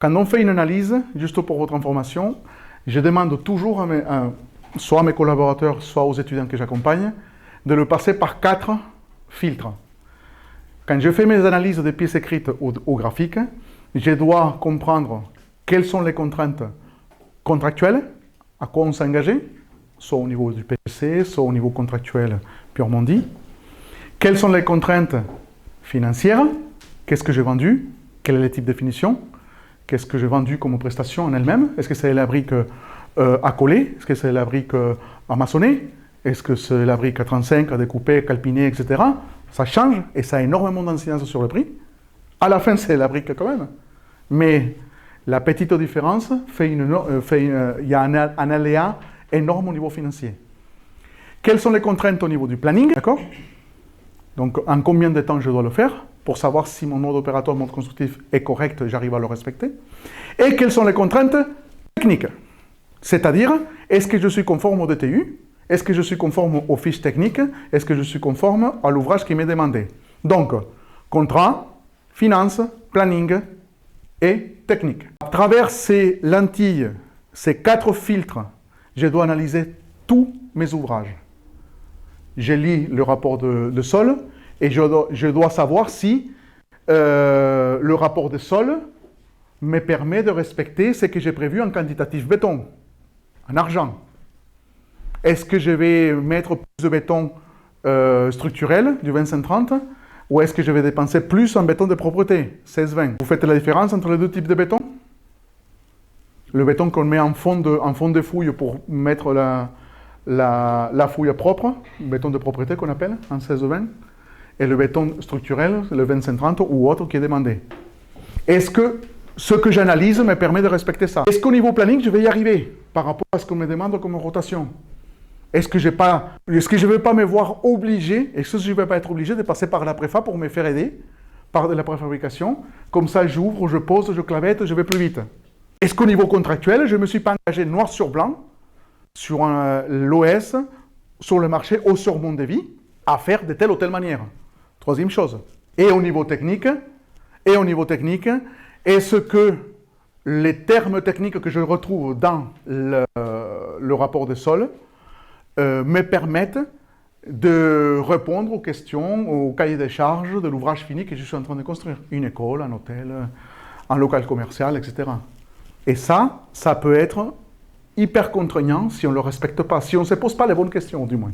Quand on fait une analyse, juste pour votre information, je demande toujours soit à mes collaborateurs, soit aux étudiants que j'accompagne, de le passer par 4 filtres. Quand je fais mes analyses des pièces écrites ou graphiques, je dois comprendre quelles sont les contraintes contractuelles, à quoi on s'est engagé, soit au niveau du PC, soit au niveau contractuel purement dit. Quelles sont les contraintes financières, qu'est-ce que j'ai vendu, quel est le type de finition, qu'est-ce que j'ai vendu comme prestation en elle-même, est-ce que c'est la brique à coller, est-ce que c'est la brique à maçonner, est-ce que c'est la brique à 35, à découper, à calpiner, etc. Ça change et ça a énormément d'incidence sur le prix. À la fin, c'est la brique quand même. Mais la petite différence il y a un aléa énorme au niveau financier. Quelles sont les contraintes au niveau du planning, d'accord? Donc, en combien de temps je dois le faire pour savoir si mon mode opératoire, mon mode constructif est correct, j'arrive à le respecter. Et quelles sont les contraintes techniques? C'est-à-dire, est-ce que je suis conforme au DTU? Est-ce que je suis conforme aux fiches techniques? Est-ce que je suis conforme à l'ouvrage qui m'est demandé? Donc, contrat, finance, planning et technique. À travers ces lentilles, ces 4 filtres, je dois analyser tous mes ouvrages. Je lis le rapport de sol et je dois savoir si le rapport de sol me permet de respecter ce que j'ai prévu en quantitatif béton, en argent. Est-ce que je vais mettre plus de béton structurel, du 25-30, ou est-ce que je vais dépenser plus en béton de propreté, 16-20? Vous faites la différence entre les deux types de béton? Le béton qu'on met en fond de fouille pour mettre la fouille propre, le béton de propreté qu'on appelle, en 16-20, et le béton structurel, le 25-30 ou autre qui est demandé. Est-ce que ce que j'analyse me permet de respecter ça? Est-ce qu'au niveau planning, je vais y arriver par rapport à ce qu'on me demande comme rotation? Est-ce que je ne vais pas me voir obligé, est-ce que je ne vais pas être obligé de passer par la préfa pour me faire aider par de la préfabrication? Comme ça, j'ouvre, je pose, je clavette, je vais plus vite. Est-ce qu'au niveau contractuel, je ne me suis pas engagé noir sur blanc sur l'OS, sur le marché ou sur mon devis, à faire de telle ou telle manière? Troisième chose. Et au niveau technique, est-ce que les termes techniques que je retrouve dans le rapport de sol me permettent de répondre aux questions, au cahier des charges de l'ouvrage fini que je suis en train de construire? Une école, un hôtel, un local commercial, etc. Et ça peut être hyper contraignant si on ne le respecte pas, si on ne se pose pas les bonnes questions, du moins.